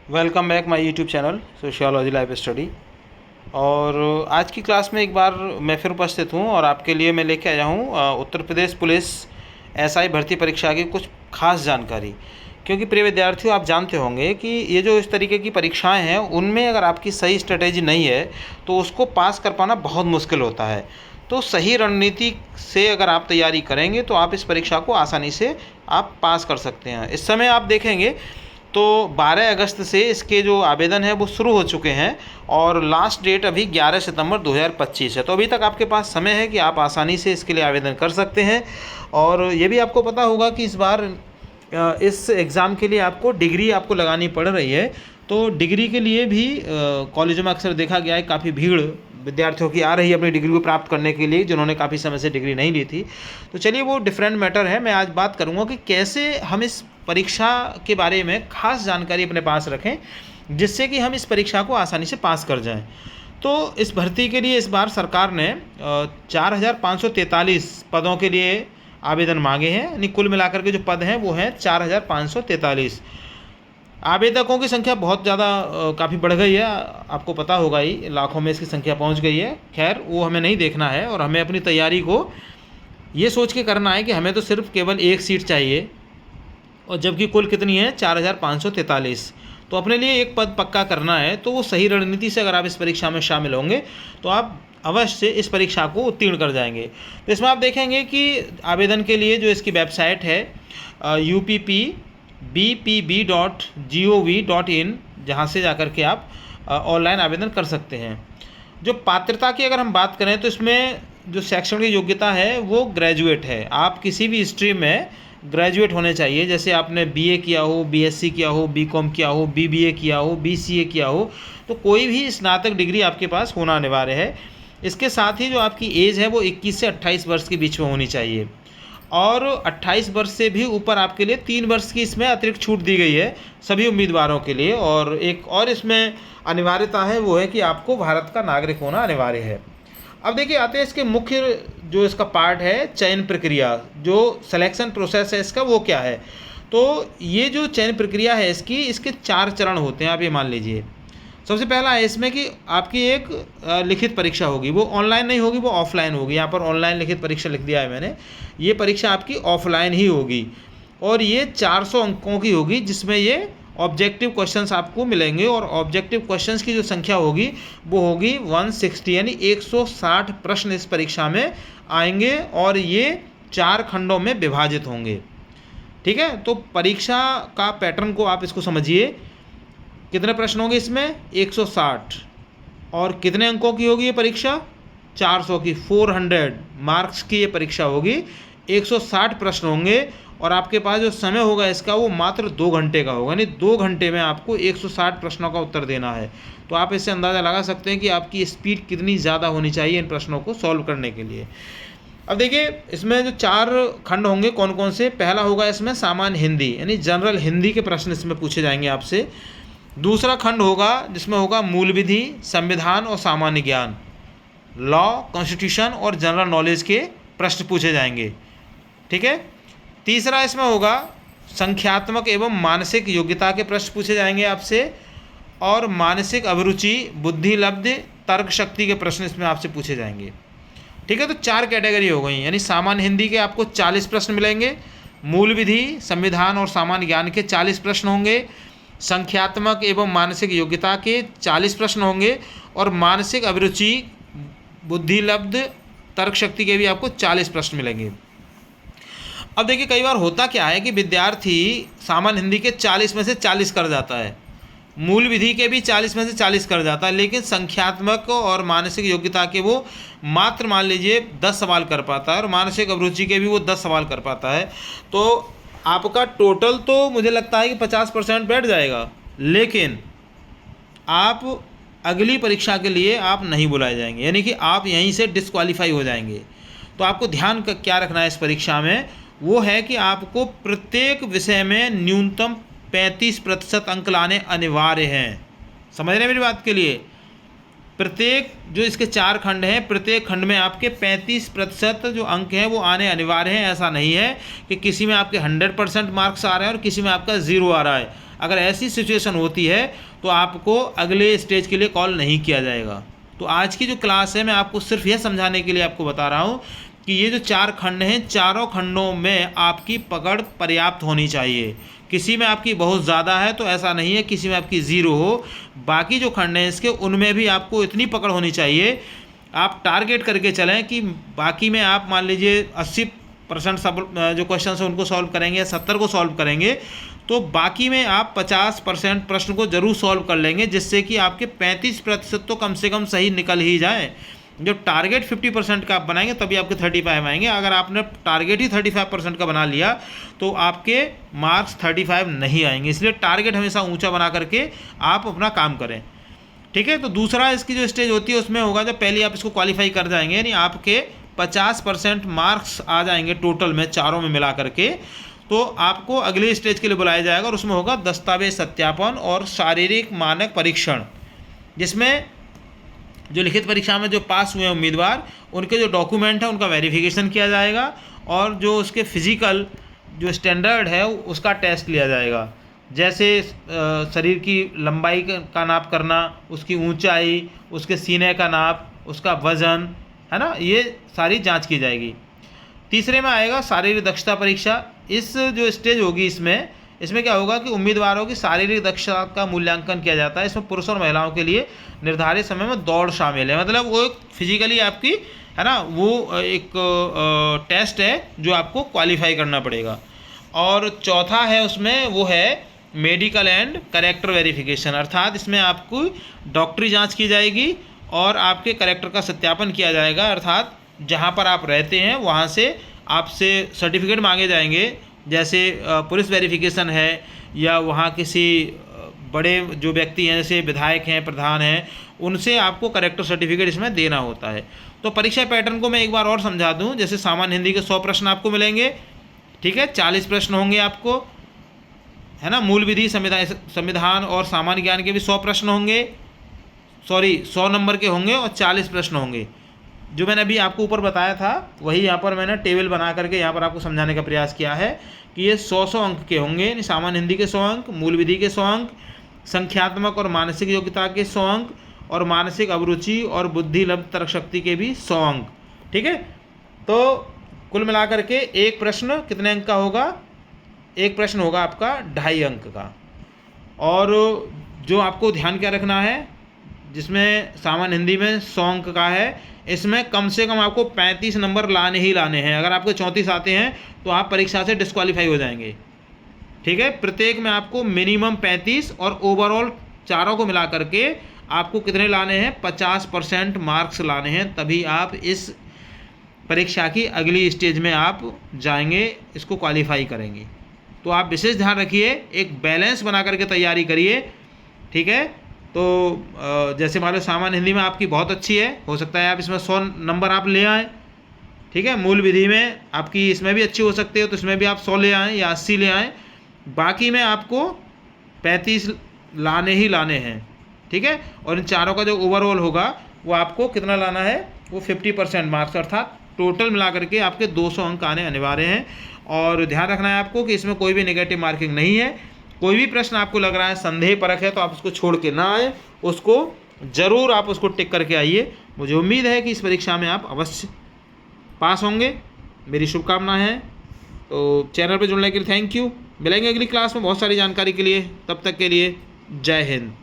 Welcome back my YouTube channel sociology life study. और आज की क्लास में एक बार मैं फिर उपस्थित हूँ और आपके लिए मैं लेके आया हूँ उत्तर प्रदेश पुलिस एसआई भर्ती परीक्षा की कुछ खास जानकारी। क्योंकि प्रिय विद्यार्थियों, आप जानते होंगे कि ये जो इस तरीके की परीक्षाएं हैं उनमें अगर आपकी सही स्ट्रेटेजी नहीं है तो उसको पास कर पाना बहुत मुश्किल होता है। तो सही रणनीति से अगर आप तैयारी करेंगे तो आप इस परीक्षा को आसानी से आप पास कर सकते हैं। इस समय आप देखेंगे तो 12 अगस्त से इसके जो आवेदन है वो शुरू हो चुके हैं और लास्ट डेट अभी 11 सितंबर 2025 है। तो अभी तक आपके पास समय है कि आप आसानी से इसके लिए आवेदन कर सकते हैं। और ये भी आपको पता होगा कि इस बार इस एग्ज़ाम के लिए आपको डिग्री आपको लगानी पड़ रही है। तो डिग्री के लिए भी कॉलेजों में अक्सर देखा गया है काफ़ी भीड़ विद्यार्थियों की आ रही है अपनी डिग्री को प्राप्त करने के लिए, जिन्होंने काफ़ी समय से डिग्री नहीं ली थी। तो चलिए, वो डिफरेंट मैटर है। मैं आज बात करूँगा कि कैसे हम इस परीक्षा के बारे में खास जानकारी अपने पास रखें जिससे कि हम इस परीक्षा को आसानी से पास कर जाएं। तो इस भर्ती के लिए इस बार सरकार ने 4,543 पदों के लिए आवेदन मांगे हैं। यानी कुल मिलाकर के जो पद हैं वो हैं 4,543। आवेदकों की संख्या बहुत ज़्यादा काफ़ी बढ़ गई है, आपको पता होगा ही, लाखों में इसकी संख्या पहुंच गई है। खैर, वो हमें नहीं देखना है और हमें अपनी तैयारी को ये सोच के करना है कि हमें तो सिर्फ केवल एक सीट चाहिए, और जबकि कुल कितनी है 4,543। तो अपने लिए एक पद पक्का करना है। तो वो सही रणनीति से अगर आप इस परीक्षा में शामिल होंगे तो आप अवश्य इस परीक्षा को उत्तीर्ण कर जाएंगे। तो इसमें आप देखेंगे कि आवेदन के लिए जो इसकी वेबसाइट है uppbpb.gov.in, जहाँ से जाकर के आप ऑनलाइन आवेदन कर सकते हैं। जो पात्रता की अगर हम बात करें तो इसमें जो शैक्षणिक योग्यता है वो ग्रेजुएट है। आप किसी भी स्ट्रीम में ग्रेजुएट होने चाहिए। जैसे आपने बीए किया हो, बीएससी किया हो, बीकॉम किया हो, बीबीए किया हो, बीसीए किया हो, तो कोई भी स्नातक डिग्री आपके पास होना अनिवार्य है। इसके साथ ही जो आपकी एज है वो 21 से 28 वर्ष के बीच में होनी चाहिए, और 28 वर्ष से भी ऊपर आपके लिए 3 वर्ष की इसमें अतिरिक्त छूट दी गई है सभी उम्मीदवारों के लिए। और एक और इसमें अनिवार्यता है, वो है कि आपको भारत का नागरिक होना अनिवार्य है। अब देखिए, आते हैं इसके मुख्य जो इसका पार्ट है चयन प्रक्रिया, जो सिलेक्शन प्रोसेस है इसका, वो क्या है। तो ये जो चयन प्रक्रिया है इसके 4 चरण होते हैं, आप ये मान लीजिए। सबसे पहला है इसमें कि आपकी एक लिखित परीक्षा होगी, वो ऑनलाइन नहीं होगी, वो ऑफलाइन होगी। यहाँ पर ऑनलाइन लिखित परीक्षा लिख दिया है मैंने। ये परीक्षा आपकी ऑफलाइन ही होगी और ये 400 अंकों की होगी, जिसमें ये ऑब्जेक्टिव क्वेश्चंस आपको मिलेंगे। और ऑब्जेक्टिव क्वेश्चंस की जो संख्या होगी वो होगी 160, यानी 160 प्रश्न इस परीक्षा में आएंगे और ये 4 खंडों में विभाजित होंगे। ठीक है, तो परीक्षा का पैटर्न को आप इसको समझिए। कितने प्रश्न होंगे इसमें? 160। और कितने अंकों की होगी ये परीक्षा? 400 की, 400 मार्क्स की ये परीक्षा होगी। 160 प्रश्न होंगे और आपके पास जो समय होगा इसका वो मात्र 2 घंटे का होगा। यानी 2 घंटे में आपको 160 प्रश्नों का उत्तर देना है। तो आप इससे अंदाज़ा लगा सकते हैं कि आपकी स्पीड कितनी ज़्यादा होनी चाहिए इन प्रश्नों को सॉल्व करने के लिए। अब देखिए, इसमें जो 4 खंड होंगे कौन कौन से। पहला होगा इसमें सामान्य हिंदी, यानी जनरल हिंदी के प्रश्न इसमें पूछे जाएंगे आपसे। दूसरा खंड होगा जिसमें होगा मूल विधि, संविधान और सामान्य ज्ञान, लॉ, कॉन्स्टिट्यूशन और जनरल नॉलेज के प्रश्न पूछे जाएंगे। ठीक है। तीसरा इसमें होगा संख्यात्मक एवं मानसिक योग्यता के प्रश्न पूछे जाएंगे आपसे, और मानसिक अभिरुचि, बुद्धिलब्धि, तर्क शक्ति के प्रश्न इसमें आपसे पूछे जाएंगे। ठीक है, तो 4 कैटेगरी हो गई। यानी सामान्य हिंदी के आपको 40 प्रश्न मिलेंगे, मूल विधि, संविधान और सामान्य ज्ञान के 40 प्रश्न होंगे, संख्यात्मक एवं मानसिक योग्यता के 40 प्रश्न होंगे, और मानसिक अभिरुचि, बुद्धिलब्ध, तर्क शक्ति के भी आपको 40 प्रश्न मिलेंगे। अब देखिए, कई बार होता क्या है कि विद्यार्थी सामान्य हिंदी के 40 में से 40 कर जाता है, मूल विधि के भी 40 में से 40 कर जाता है, लेकिन संख्यात्मक और मानसिक योग्यता के वो मात्र मान लीजिए 10 सवाल कर पाता है, और मानसिक अभिरुचि के भी वो 10 सवाल कर पाता है। तो आपका टोटल तो मुझे लगता है कि 50% बैठ जाएगा, लेकिन आप अगली परीक्षा के लिए आप नहीं बुलाए जाएंगे, यानी कि आप यहीं से डिस्क्वालीफाई हो जाएंगे। तो आपको ध्यान क्या रखना है इस परीक्षा में, वो है कि आपको प्रत्येक विषय में न्यूनतम 35% अंक लाने अनिवार्य हैं। समझ रहे हैं मेरी बात के लिए? प्रत्येक जो इसके 4 खंड हैं, प्रत्येक खंड में आपके 35% जो अंक हैं वो आने अनिवार्य हैं। ऐसा नहीं है कि किसी में आपके 100% मार्क्स आ रहे हैं और किसी में आपका 0 आ रहा है। अगर ऐसी सिचुएशन होती है तो आपको अगले स्टेज के लिए कॉल नहीं किया जाएगा। तो आज की जो क्लास है मैं आपको सिर्फ यह समझाने के लिए आपको बता रहा हूँ कि ये जो 4 खंड हैं, चारों खंडों में आपकी पकड़ पर्याप्त होनी चाहिए। किसी में आपकी बहुत ज़्यादा है तो ऐसा नहीं है, किसी में आपकी ज़ीरो हो। बाकी जो खंड हैं इसके, उनमें भी आपको इतनी पकड़ होनी चाहिए, आप टारगेट करके चलें कि बाकी में आप मान लीजिए 80% सब जो क्वेश्चन हैं उनको सॉल्व करेंगे या 70 को सॉल्व करेंगे, तो बाकी में आप 50% प्रश्न को ज़रूर सॉल्व कर लेंगे, जिससे कि आपके 35% तो कम से कम सही निकल ही जाए। जब टारगेट 50% का आप बनाएंगे तभी आपके 35 आएंगे। अगर आपने टारगेट ही 35% का बना लिया तो आपके मार्क्स 35 नहीं आएंगे। इसलिए टारगेट हमेशा ऊंचा बना करके आप अपना काम करें, ठीक है। तो दूसरा इसकी जो स्टेज होती है उसमें होगा जब पहले आप इसको क्वालिफाई कर जाएंगे, यानी आपके 50% मार्क्स आ जाएंगे टोटल में, चारों में मिला करके, तो आपको अगले स्टेज के लिए बुलाया जाएगा और उसमें होगा दस्तावेज सत्यापन और शारीरिक मानक परीक्षण, जिसमें जो लिखित परीक्षा में जो पास हुए उम्मीदवार, उनके जो डॉक्यूमेंट है उनका वेरिफिकेशन किया जाएगा और जो उसके फिजिकल जो स्टैंडर्ड है उसका टेस्ट लिया जाएगा। जैसे शरीर की लंबाई का नाप करना, उसकी ऊंचाई, उसके सीने का नाप, उसका वज़न, है ना, ये सारी जांच की जाएगी। तीसरे में आएगा शारीरिक दक्षता परीक्षा। इस जो स्टेज होगी इसमें क्या होगा कि उम्मीदवारों की शारीरिक दक्षता का मूल्यांकन किया जाता है। इसमें पुरुष और महिलाओं के लिए निर्धारित समय में दौड़ शामिल है, मतलब वो एक फिजिकली आपकी, है ना, वो एक टेस्ट है जो आपको क्वालिफाई करना पड़ेगा। और चौथा है उसमें वो है मेडिकल एंड कैरेक्टर वेरिफिकेशन, अर्थात इसमें आपको डॉक्टरी जांच की जाएगी और आपके कैरेक्टर का सत्यापन किया जाएगा, अर्थात जहां पर आप रहते हैं वहां से आपसे सर्टिफिकेट मांगे जाएंगे, जैसे पुलिस वेरिफिकेशन है या वहाँ किसी बड़े जो व्यक्ति हैं जैसे विधायक हैं, प्रधान हैं, उनसे आपको कैरेक्टर सर्टिफिकेट इसमें देना होता है। तो परीक्षा पैटर्न को मैं एक बार और समझा दूं। जैसे सामान्य हिंदी के 100 प्रश्न आपको मिलेंगे, ठीक है, 40 प्रश्न होंगे आपको, है ना। मूल विधि, संविधान और सामान्य ज्ञान के भी 100 प्रश्न होंगे, 100 नंबर के होंगे और 40 प्रश्न होंगे। जो मैंने अभी आपको ऊपर बताया था वही यहाँ पर मैंने टेबल बना करके यहाँ पर आपको समझाने का प्रयास किया है कि ये 100 अंक के होंगे। सामान्य हिंदी के 100 अंक, मूल विधि के 100 अंक, संख्यात्मक और मानसिक योग्यता के 100 अंक और मानसिक अभिरुचि और बुद्धि लब्ध तर्क शक्ति के भी 100 अंक, ठीक है। तो कुल मिलाकर के एक प्रश्न कितने अंक का होगा? एक प्रश्न होगा आपका 2.5 अंक का। और जो आपको ध्यान क्या रखना है, जिसमें सामान्य हिंदी में 100 अंक का है, इसमें कम से कम आपको 35 नंबर लाने ही लाने हैं। अगर आपको 34 आते हैं तो आप परीक्षा से डिस्क्वालीफाई हो जाएंगे, ठीक है। प्रत्येक में आपको मिनिमम 35 और ओवरऑल चारों को मिला करके आपको कितने लाने हैं? 50% मार्क्स लाने हैं, तभी आप इस परीक्षा की अगली स्टेज में आप जाएंगे, इसको क्वालिफाई करेंगे। तो आप विशेष ध्यान रखिए, एक बैलेंस बना करके तैयारी करिए, ठीक है। तो जैसे मान लो सामान्य हिंदी में आपकी बहुत अच्छी है, हो सकता है आप इसमें 100 नंबर आप ले आएँ, ठीक है। मूल विधि में आपकी इसमें भी अच्छी हो सकती है तो इसमें भी आप 100 ले आएँ या 80 ले आएँ। बाकी में आपको 35 लाने ही लाने हैं, ठीक है। और इन चारों का जो ओवरऑल होगा वो आपको कितना लाना है? वो 50% मार्क्स, अर्थात टोटल मिला करके आपके 200 अंक आने अनिवार्य हैं। और ध्यान रखना है आपको कि इसमें कोई भी नेगेटिव मार्किंग नहीं है। कोई भी प्रश्न आपको लग रहा है संदेह परक है तो आप उसको छोड़ के ना आए, उसको ज़रूर आप उसको टिक करके आइए। मुझे उम्मीद है कि इस परीक्षा में आप अवश्य पास होंगे, मेरी शुभकामनाएं हैं। तो चैनल पर जुड़ने के लिए थैंक यू। मिलेंगे अगली क्लास में बहुत सारी जानकारी के लिए, तब तक के लिए जय हिंद।